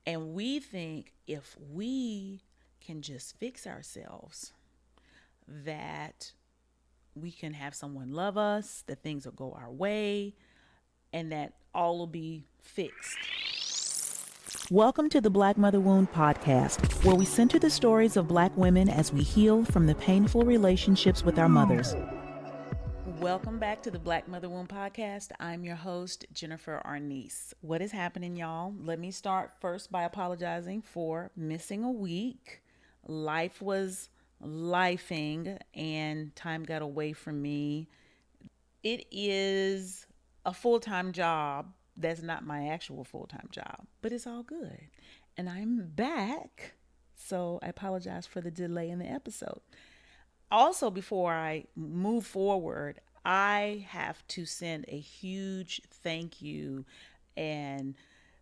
And we think if we can just fix ourselves, that we can have someone love us, that things will go our way, and that all will be fixed. Welcome to the Black Mother Wound podcast, where we center the stories of Black women as we heal from the painful relationships with our mothers. Welcome back to the Black Mother Wound podcast. I'm your host, Jennifer Arnice. What is happening, y'all? Let me start first by apologizing for missing a week. Life was lifing and time got away from me. It is a full-time job. That's not my actual full-time job, but it's all good. And I'm back. So I apologize for the delay in the episode. Also, before I move forward, I have to send a huge thank you. And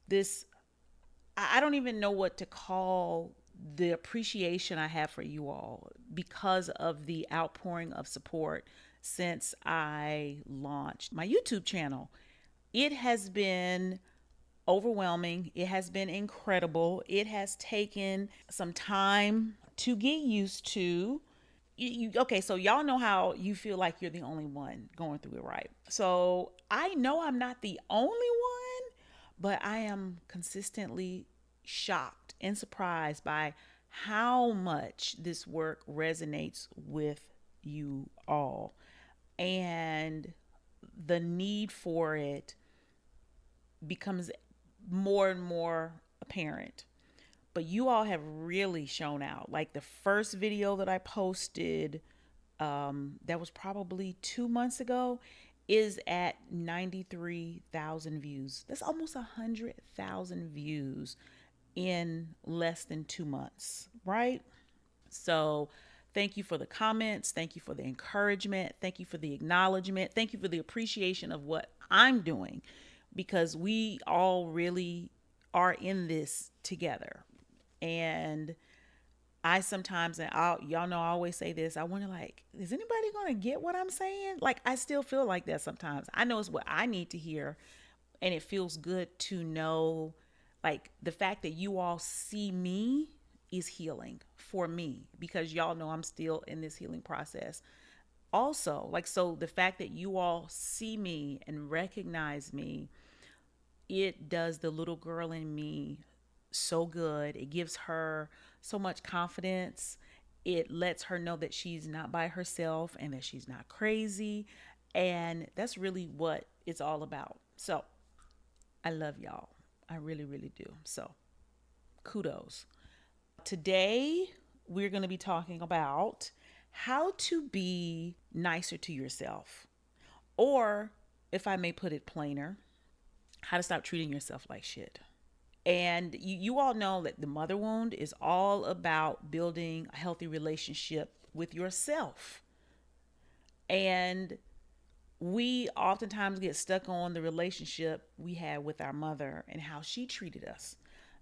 this, I don't even know what to call the appreciation I have for you all because of the outpouring of support since I launched my YouTube channel. It has been overwhelming. It has been incredible. It has taken some time to get used to. Okay, so y'all know how you feel like you're the only one going through it, right? So I know I'm not the only one, but I am consistently shocked and surprised by how much this work resonates with you all and the need for it becomes more and more apparent. But you all have really shown out. Like the first video that I posted, that was probably 2 months ago, is at 93,000 views. That's almost 100,000 views in less than 2 months, right? So thank you for the comments. Thank you for the encouragement. Thank you for the acknowledgement. Thank you for the appreciation of what I'm doing, because we all really are in this together. And I sometimes, and y'all know I always say this, I wonder, like, is anybody going to get what I'm saying? Like, I still feel like that sometimes. I know it's what I need to hear. And it feels good to know, like, the fact that you all see me is healing for me, because y'all know I'm still in this healing process. Also, like, so the fact that you all see me and recognize me, it does the little girl in me so good. It gives her so much confidence. It lets her know that she's not by herself and that she's not crazy. And that's really what it's all about. So I love y'all. I really, really do. So kudos. Today, we're going to be talking about how to be nicer to yourself. Or, if I may put it plainer, how to stop treating yourself like shit. And you all know that the mother wound is all about building a healthy relationship with yourself. And we oftentimes get stuck on the relationship we had with our mother and how she treated us,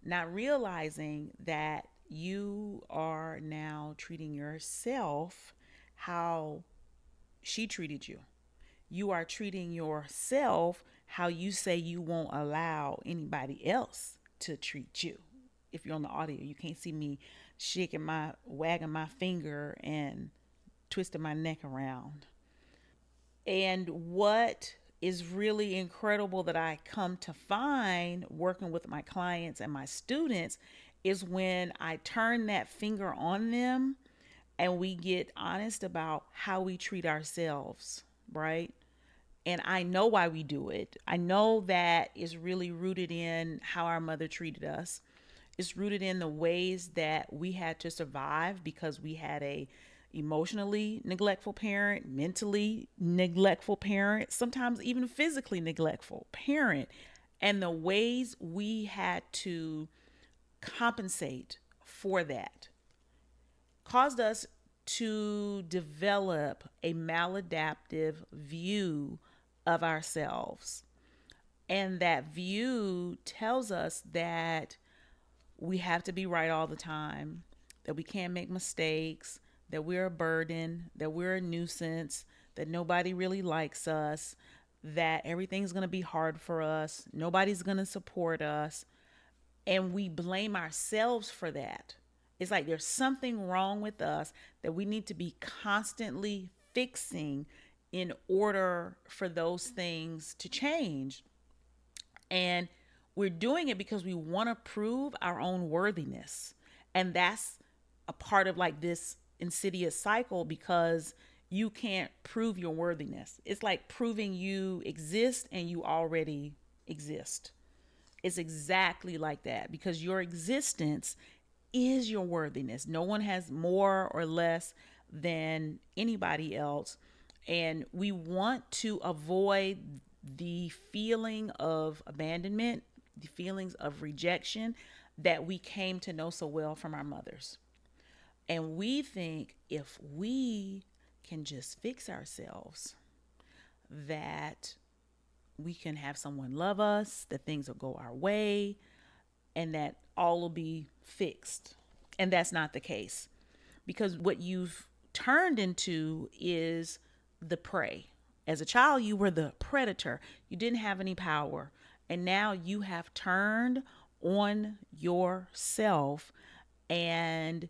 not realizing that you are now treating yourself how she treated you. You are treating yourself how you say you won't allow anybody else to treat you. If you're on the audio, you can't see me wagging my finger and twisting my neck around. And what is really incredible that I come to find working with my clients and my students is when I turn that finger on them and we get honest about how we treat ourselves, right? And I know why we do it. I know that is really rooted in how our mother treated us. It's rooted in the ways that we had to survive because we had a emotionally neglectful parent, mentally neglectful parent, sometimes even physically neglectful parent, and the ways we had to compensate for that caused us to develop a maladaptive view of ourselves. And that view tells us that we have to be right all the time, that we can't make mistakes, that we're a burden, that we're a nuisance, that nobody really likes us, that everything's going to be hard for us, nobody's going to support us. And we blame ourselves for that. It's like there's something wrong with us that we need to be constantly fixing in order for those things to change. And we're doing it because we want to prove our own worthiness. And that's a part of like this insidious cycle because you can't prove your worthiness. It's like proving you exist and you already exist. It's exactly like that because your existence is your worthiness. No one has more or less than anybody else. And we want to avoid the feeling of abandonment, the feelings of rejection that we came to know so well from our mothers. And we think if we can just fix ourselves, that we can have someone love us, that things will go our way, and that all will be fixed. And that's not the case because what you've turned into is the prey. As a child, you were the predator, you didn't have any power. And now you have turned on yourself and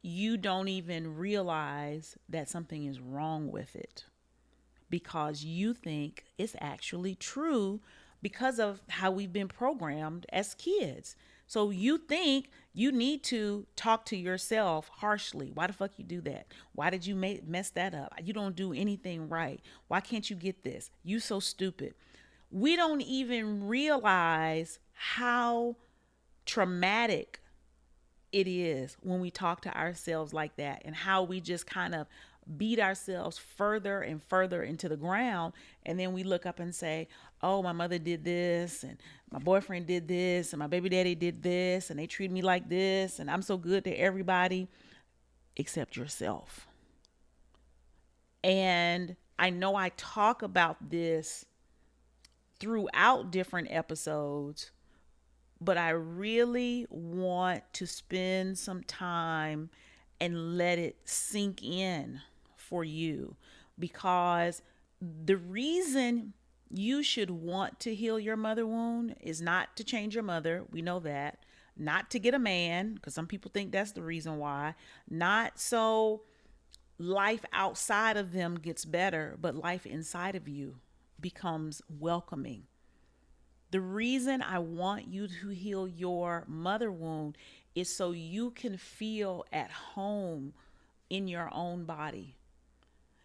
you don't even realize that something is wrong with it because you think it's actually true because of how we've been programmed as kids. So you think you need to talk to yourself harshly. Why the fuck you do that? Why did you mess that up? You don't do anything right. Why can't you get this? You so stupid. We don't even realize how traumatic it is when we talk to ourselves like that and how we just kind of beat ourselves further and further into the ground. And then we look up and say, oh, my mother did this and my boyfriend did this and my baby daddy did this and they treat me like this and I'm so good to everybody except yourself. And I know I talk about this throughout different episodes, but I really want to spend some time and let it sink in for you because the reason you should want to heal your mother wound is not to change your mother. We know that. Not to get a man, because some people think that's the reason why. Not so life outside of them gets better, but life inside of you becomes welcoming. The reason I want you to heal your mother wound is so you can feel at home in your own body,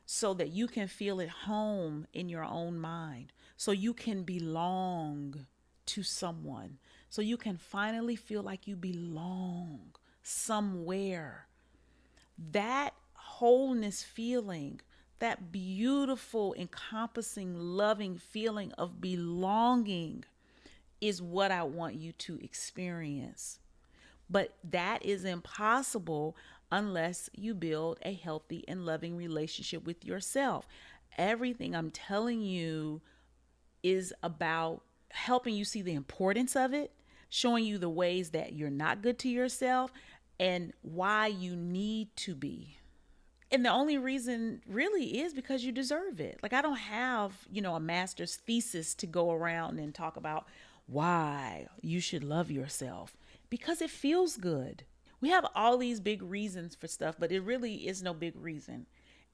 so that you can feel at home in your own mind, so you can belong to someone, so you can finally feel like you belong somewhere. That wholeness feeling, that beautiful, encompassing, loving feeling of belonging is what I want you to experience. But that is impossible unless you build a healthy and loving relationship with yourself. Everything I'm telling you is about helping you see the importance of it, showing you the ways that you're not good to yourself, and why you need to be. And the only reason really is because you deserve it. Like, I don't have, a master's thesis to go around and talk about why you should love yourself because it feels good. We have all these big reasons for stuff, but it really is no big reason.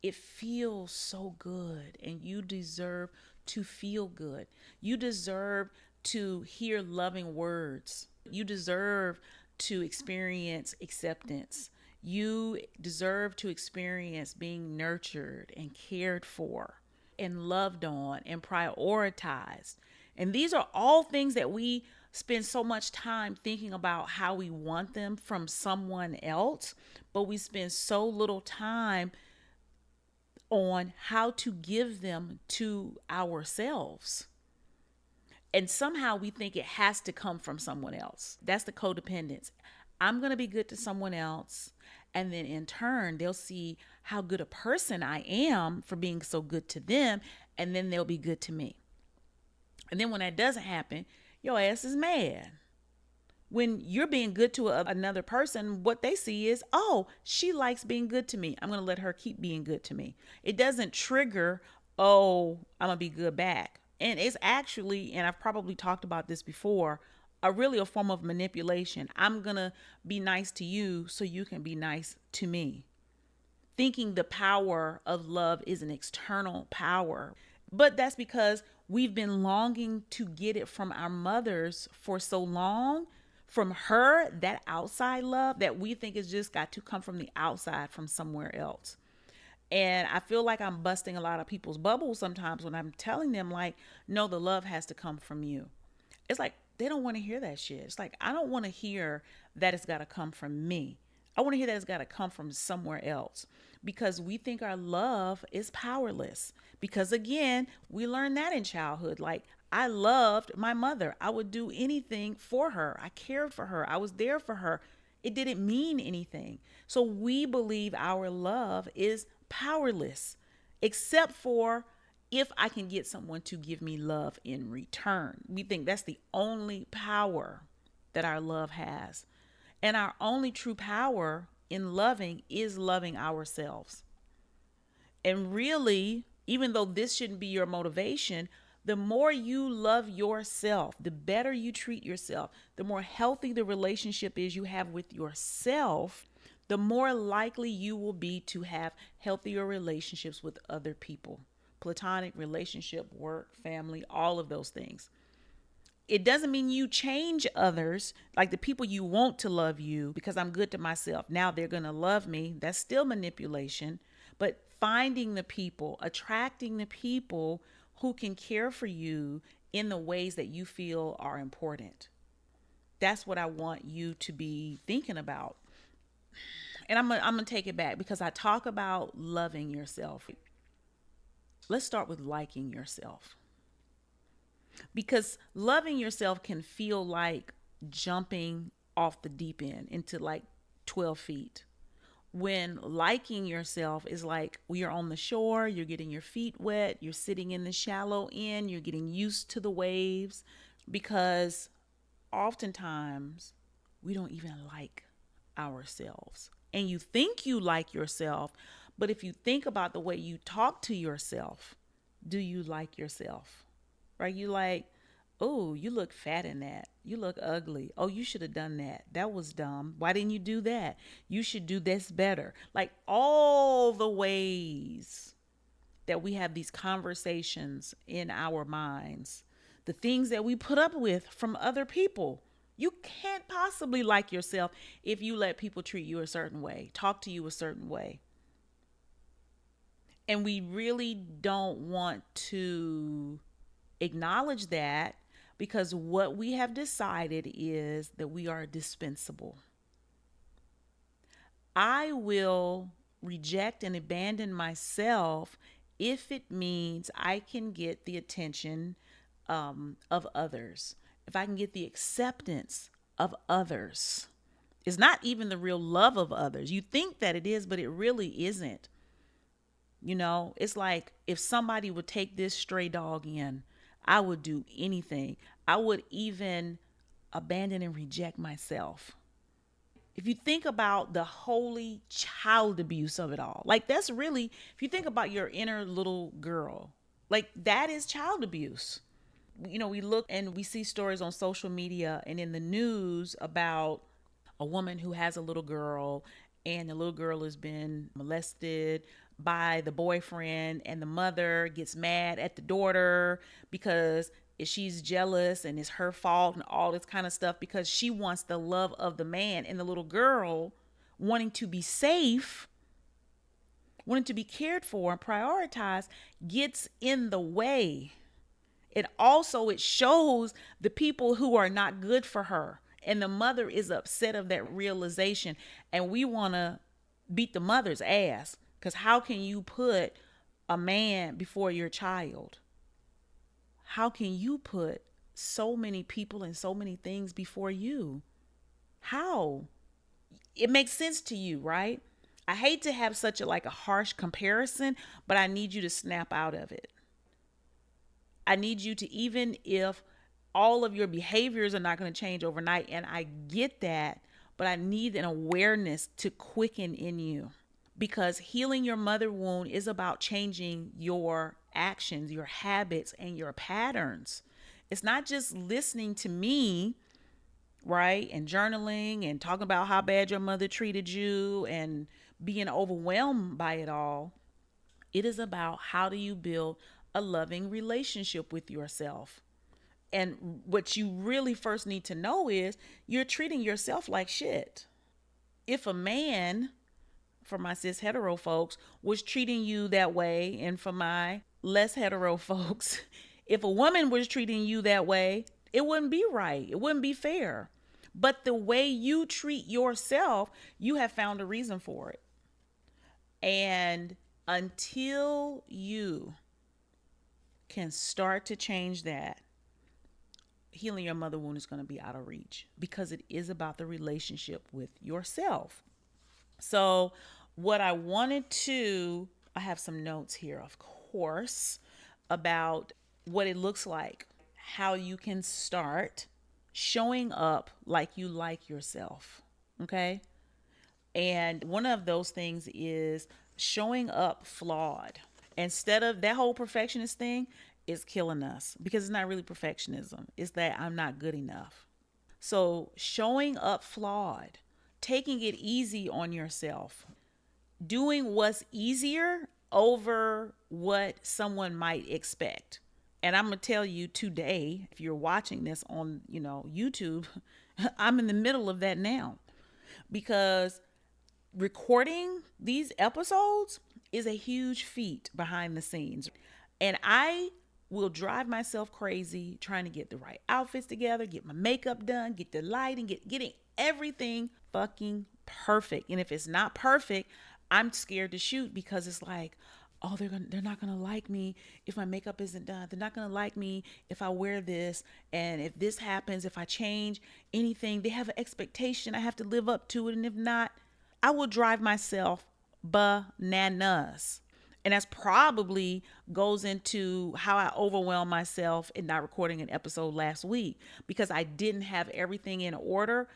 It feels so good, and you deserve to feel good. You deserve to hear loving words. You deserve to experience acceptance. You deserve to experience being nurtured and cared for and loved on and prioritized. And these are all things that we spend so much time thinking about how we want them from someone else, but we spend so little time on how to give them to ourselves. And somehow we think it has to come from someone else. That's the codependence. I'm going to be good to someone else. And then in turn, they'll see how good a person I am for being so good to them. And then they'll be good to me. And then when that doesn't happen, your ass is mad. When you're being good to another person, what they see is, oh, she likes being good to me. I'm going to let her keep being good to me. It doesn't trigger, oh, I'm going to be good back. And it's actually, and I've probably talked about this before, really a form of manipulation. I'm going to be nice to you so you can be nice to me. Thinking the power of love is an external power. But that's because we've been longing to get it from our mothers for so long, from her, that outside love that we think is just got to come from the outside, from somewhere else. And I feel like I'm busting a lot of people's bubbles sometimes when I'm telling them, like, no, the love has to come from you. It's like they don't want to hear that shit. It's like, I don't want to hear that it's got to come from me. I want to hear that it's got to come from somewhere else, because we think our love is powerless. Because again, we learned that in childhood. Like, I loved my mother. I would do anything for her. I cared for her. I was there for her. It didn't mean anything. So we believe our love is powerless, except for if I can get someone to give me love in return. We think that's the only power that our love has. And our only true power in loving is loving ourselves. And really, even though this shouldn't be your motivation, the more you love yourself, the better you treat yourself, the more healthy the relationship is you have with yourself, the more likely you will be to have healthier relationships with other people. Platonic relationship, work, family, all of those things. It doesn't mean you change others, like the people you want to love you because I'm good to myself. Now they're going to love me. That's still manipulation. But finding the people, attracting the people who can care for you in the ways that you feel are important. That's what I want you to be thinking about. And I'm gonna take it back because I talk about loving yourself. Let's start with liking yourself. Because loving yourself can feel like jumping off the deep end into like 12 feet. When liking yourself is like you're on the shore, you're getting your feet wet, you're sitting in the shallow end, you're getting used to the waves. Because oftentimes we don't even like ourselves. And you think you like yourself, but if you think about the way you talk to yourself, do you like yourself? Right? You like, oh, you look fat in that. You look ugly. Oh, you should have done that. That was dumb. Why didn't you do that? You should do this better. Like all the ways that we have these conversations in our minds, the things that we put up with from other people. You can't possibly like yourself if you let people treat you a certain way, talk to you a certain way. And we really don't want to acknowledge that, because what we have decided is that we are dispensable. I will reject and abandon myself if it means I can get the attention of others, if I can get the acceptance of others. It's not even the real love of others. You think that it is, but it really isn't. You know, it's like if somebody would take this stray dog in, I would do anything. I would even abandon and reject myself. If you think about the holy child abuse of it all, like that's really, if you think about your inner little girl, like that is child abuse. You know, we look and we see stories on social media and in the news about a woman who has a little girl, and the little girl has been molested by the boyfriend, and the mother gets mad at the daughter because she's jealous and it's her fault and all this kind of stuff, because she wants the love of the man, and the little girl, wanting to be safe, wanting to be cared for and prioritized, gets in the way. It shows the people who are not good for her, and the mother is upset of that realization. And we want to beat the mother's ass, because how can you put a man before your child? How can you put so many people and so many things before you? How? It makes sense to you, right? I hate to have such a harsh comparison, but I need you to snap out of it. I need you to, even if all of your behaviors are not going to change overnight, and I get that, but I need an awareness to quicken in you, because healing your mother wound is about changing your actions, your habits, and your patterns. It's not just listening to me right? And journaling and talking about how bad your mother treated you and being overwhelmed by it all. It is about how do you build a loving relationship with yourself. And what you really first need to know is you're treating yourself like shit. If a man, for my cis hetero folks, was treating you that way, and for my less hetero folks, if a woman was treating you that way, it wouldn't be right. It wouldn't be fair. But the way you treat yourself, you have found a reason for it. And until you can start to change that, healing your mother wound is going to be out of reach because it is about the relationship with yourself. So, what I wanted to, I have some notes here, of course, about what it looks like, how you can start showing up like you like yourself. Okay. And one of those things is showing up flawed. Instead of that whole perfectionist thing is killing us because it's not really perfectionism. It's that I'm not good enough. So showing up flawed, taking it easy on yourself, doing what's easier over what someone might expect. And I'm going to tell you today, if you're watching this on, YouTube, I'm in the middle of that now because recording these episodes is a huge feat behind the scenes. And I will drive myself crazy trying to get the right outfits together, get my makeup done, get the lighting, getting everything fucking perfect. And if it's not perfect, I'm scared to shoot because it's like, oh, they're not gonna like me if my makeup isn't done. They're not gonna like me if I wear this, and if this happens, if I change anything, they have an expectation I have to live up to it, and if not, I will drive myself bananas. And that's probably goes into how I overwhelmed myself in not recording an episode last week because I didn't have everything in order.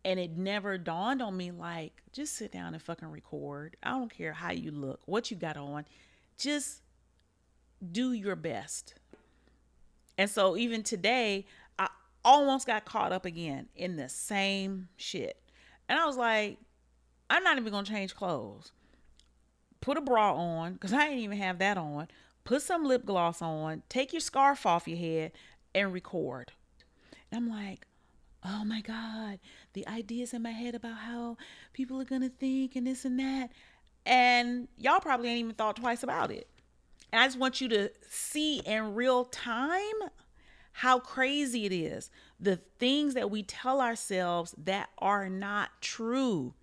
And it never dawned on me like, just sit down and fucking record. I don't care how you look, what you got on. Just do your best. And so even today, I almost got caught up again in the same shit. And I was like, I'm not even going to change clothes. Put a bra on, because I didn't even have that on. Put some lip gloss on. Take your scarf off your head and record. And I'm like, oh my God, the ideas in my head about how people are going to think and this and that. And y'all probably ain't even thought twice about it. And I just want you to see in real time how crazy it is. The things that we tell ourselves that are not true.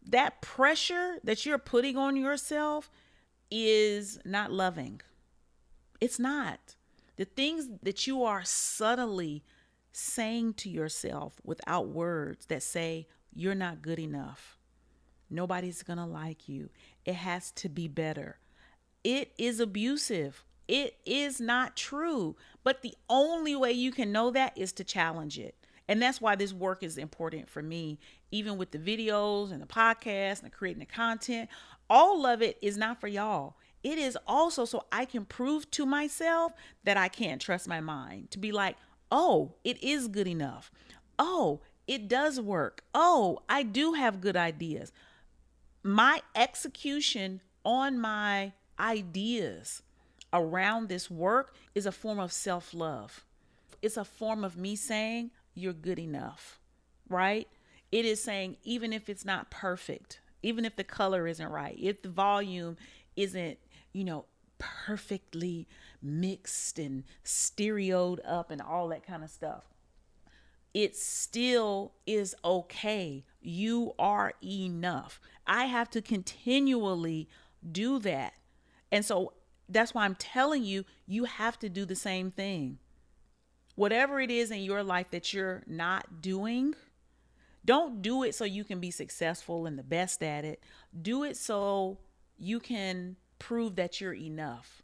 That pressure that you're putting on yourself is not loving. It's not. The things that you are subtly saying to yourself without words that say, you're not good enough. Nobody's going to like you. It has to be better. It is abusive. It is not true. But the only way you can know that is to challenge it. And that's why this work is important for me, even with the videos and the podcast and creating the content. All of it is not for y'all. It is also so I can prove to myself that I can't trust my mind to be like, oh, it is good enough. Oh, it does work. Oh, I do have good ideas. My execution on my ideas around this work is a form of self-love. It's a form of me saying, you're good enough, right? It is saying, even if it's not perfect, even if the color isn't right, if the volume isn't, perfectly mixed and stereoed up and all that kind of stuff, it still is okay. You are enough. I have to continually do that. And so that's why I'm telling you, you have to do the same thing. Whatever it is in your life that you're not doing, don't do it so you can be successful and the best at it. Do it so you can prove that you're enough.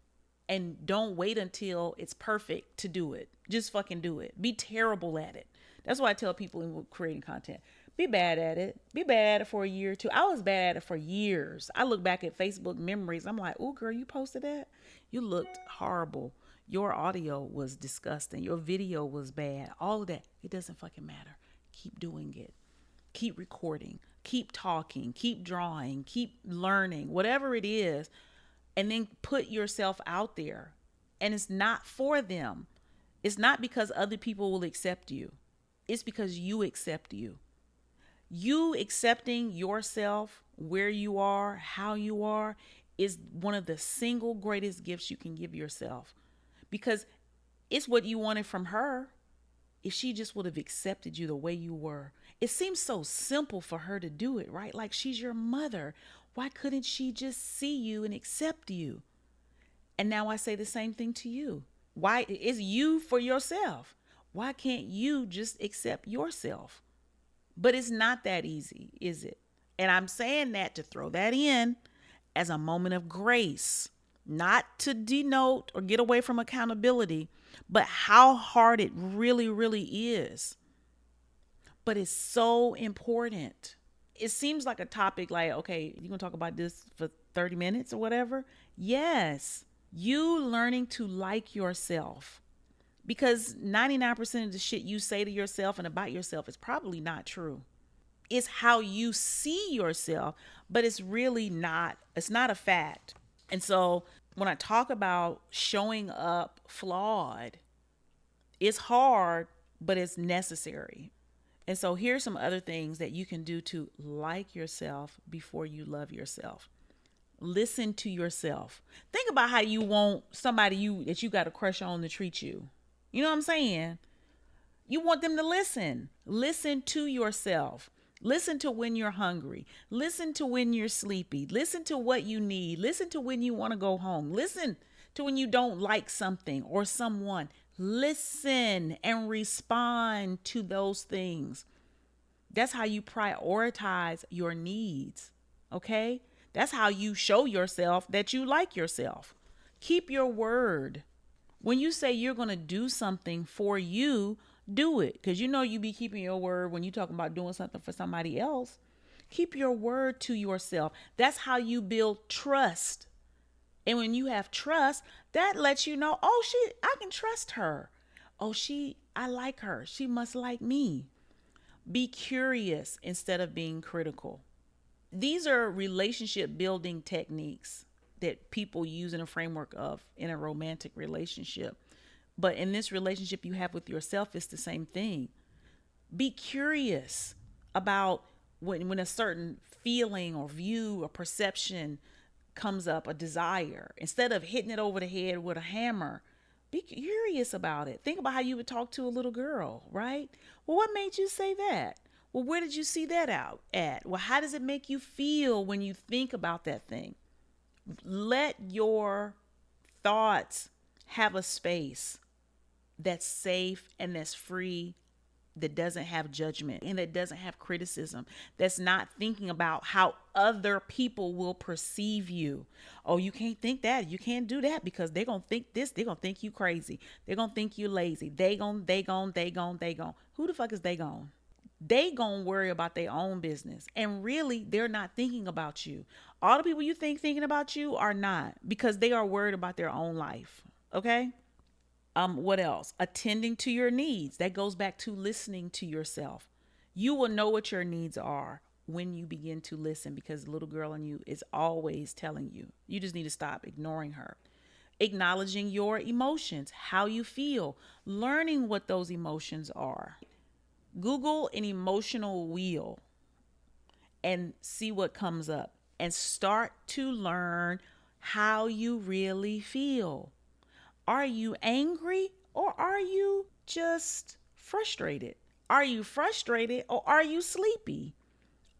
And don't wait until it's perfect to do it. Just fucking do it. Be terrible at it. That's why I tell people in creating content, be bad at it. Be bad at it for a year or two. I was bad at it for years. I look back at Facebook memories. I'm like, oh, girl, you posted that? You looked horrible. Your audio was disgusting. Your video was bad. All of that. It doesn't fucking matter. keep doing it. Keep recording, keep talking, keep drawing, keep learning, whatever it is, and then put yourself out there. And it's not for them. It's not because other people will accept you. It's because you accept you. You accepting yourself, where you are, how you are, is one of the single greatest gifts you can give yourself, because it's what you wanted from her. If she just would have accepted you the way you were. It seems so simple for her to do it, right? Like, she's your mother. Why couldn't she just see you and accept you? And now I say the same thing to you. Why is you for yourself? Why can't you just accept yourself? But it's not that easy, is it? And I'm saying that to throw that in as a moment of grace, not to denote or get away from accountability, but how hard it really, really is. But it's so important. It seems like a topic like, okay, you're going to talk about this for 30 minutes or whatever. Yes, you learning to like yourself, because 99% of the shit you say to yourself and about yourself is probably not true. It's how you see yourself, but it's not a fact. And so when I talk about showing up flawed, it's hard, but it's necessary. And so here's some other things that you can do to like yourself before you love yourself. Listen to yourself. Think about how you want somebody that you got a crush on to treat you. You know what I'm saying? You want them to listen. Listen to yourself. Listen to when you're hungry. Listen to when you're sleepy. Listen to what you need. Listen to when you want to go home. Listen to when you don't like something or someone. Listen and respond to those things. That's how you prioritize your needs. Okay? That's how you show yourself that you like yourself. Keep your word. When you say you're going to do something for you, do it. Because you know you be keeping your word when you're talking about doing something for somebody else. Keep your word to yourself. That's how you build trust. And when you have trust, that lets you know, oh, I can trust her. Oh, I like her. She must like me. Be curious instead of being critical. These are relationship building techniques that people use in a framework of in a romantic relationship. But in this relationship you have with yourself, it's the same thing. Be curious about when a certain feeling or view or perception comes up, a desire. Instead of hitting it over the head with a hammer, be curious about it. Think about how you would talk to a little girl, right? Well, what made you say that? Well, where did you see that out at? Well, how does it make you feel when you think about that thing? Let your thoughts have a space that's safe and that's free, that doesn't have judgment and that doesn't have criticism, that's not thinking about how other people will perceive you. Oh, you can't think that. You can't do that because they're going to think this. They're going to think you crazy. They're going to think you lazy. They gon'. Who the fuck is they gon'? They gon' worry about their own business. And really, they're not thinking about you. All the people you think thinking about you are not, because they are worried about their own life. Okay? What else? Attending to your needs. That goes back to listening to yourself. You will know what your needs are when you begin to listen, because the little girl in you is always telling you. You just need to stop ignoring her. Acknowledging your emotions, how you feel, learning what those emotions are. Google an emotional wheel and see what comes up and start to learn how you really feel. Are you angry or are you just frustrated? Are you frustrated or are you sleepy?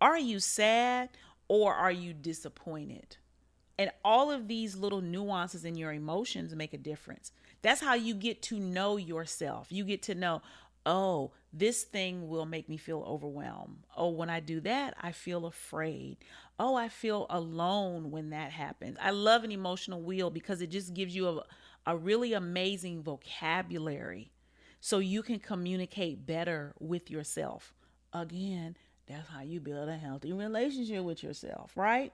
Are you sad or are you disappointed? And all of these little nuances in your emotions make a difference. That's how you get to know yourself. You get to know, oh, this thing will make me feel overwhelmed. Oh, when I do that, I feel afraid. Oh, I feel alone when that happens. I love an emotional wheel because it just gives you a really amazing vocabulary so you can communicate better with yourself. Again, that's how you build a healthy relationship with yourself, right?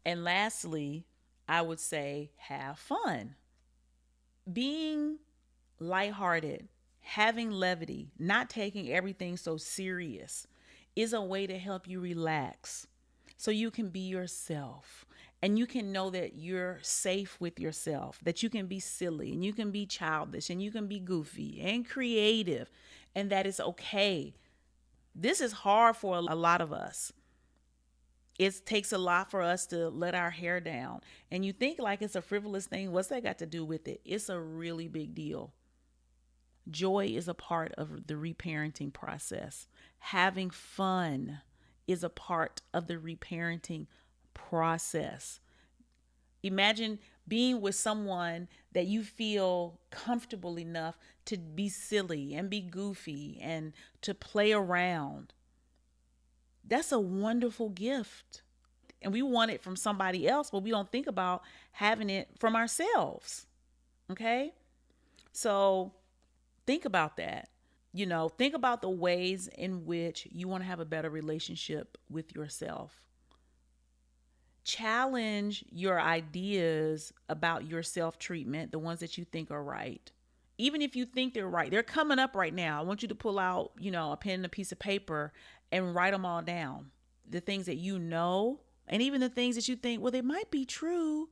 And lastly, I would say have fun. Being lighthearted, Having levity, not taking everything so serious, is a way to help you relax so you can be yourself and you can know that you're safe with yourself, that you can be silly and you can be childish and you can be goofy and creative, and that is okay. This is hard for a lot of us. It takes a lot for us to let our hair down. And you think like it's a frivolous thing. What's that got to do with it? It's a really big deal. Joy is a part of the reparenting process. Having fun is a part of the reparenting process. Imagine being with someone that you feel comfortable enough to be silly and be goofy and to play around. That's a wonderful gift. And we want it from somebody else, but we don't think about having it from ourselves. Okay? So think about that. Think about the ways in which you want to have a better relationship with yourself. Challenge your ideas about your self-treatment, the ones that you think are right. Even if you think they're right, they're coming up right now. I want you to pull out, a pen and a piece of paper and write them all down. The things that you know, and even the things that you think, well, they might be true,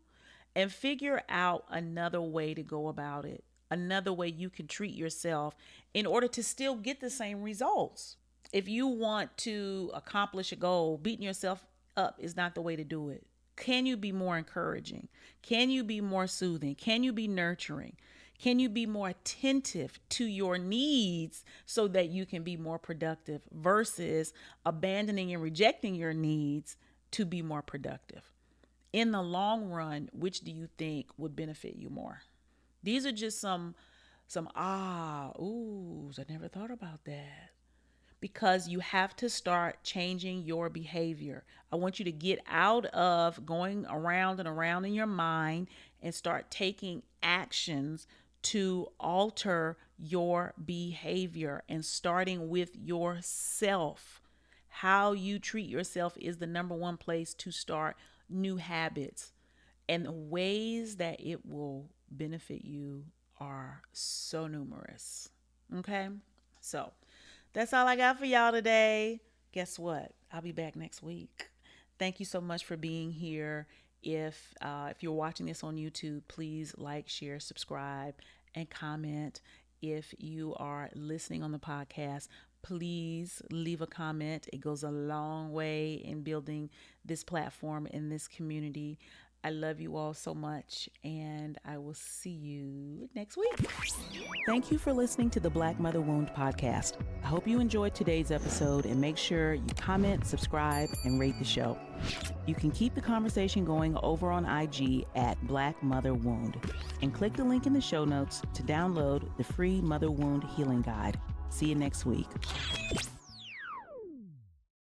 and figure out another way to go about it. Another way you can treat yourself in order to still get the same results. If you want to accomplish a goal, beating yourself up is not the way to do it. Can you be more encouraging? Can you be more soothing? Can you be nurturing? Can you be more attentive to your needs so that you can be more productive versus abandoning and rejecting your needs to be more productive? In the long run, which do you think would benefit you more? These are just some oohs. I never thought about that. Because you have to start changing your behavior. I want you to get out of going around and around in your mind and start taking actions to alter your behavior, and starting with yourself. How you treat yourself is the number one place to start new habits. And the ways that it will benefit you are so numerous. Okay? So that's all I got for y'all today. Guess what? I'll be back next week. Thank you so much for being here. If you're watching this on YouTube, please like, share, subscribe, and comment. If you are listening on the podcast, please leave a comment. It goes a long way in building this platform and this community. I love you all so much, and I will see you next week. Thank you for listening to the Black Mother Wound podcast. I hope you enjoyed today's episode, and make sure you comment, subscribe, and rate the show. You can keep the conversation going over on IG at Black Mother Wound, and click the link in the show notes to download the free Mother Wound Healing Guide. See you next week.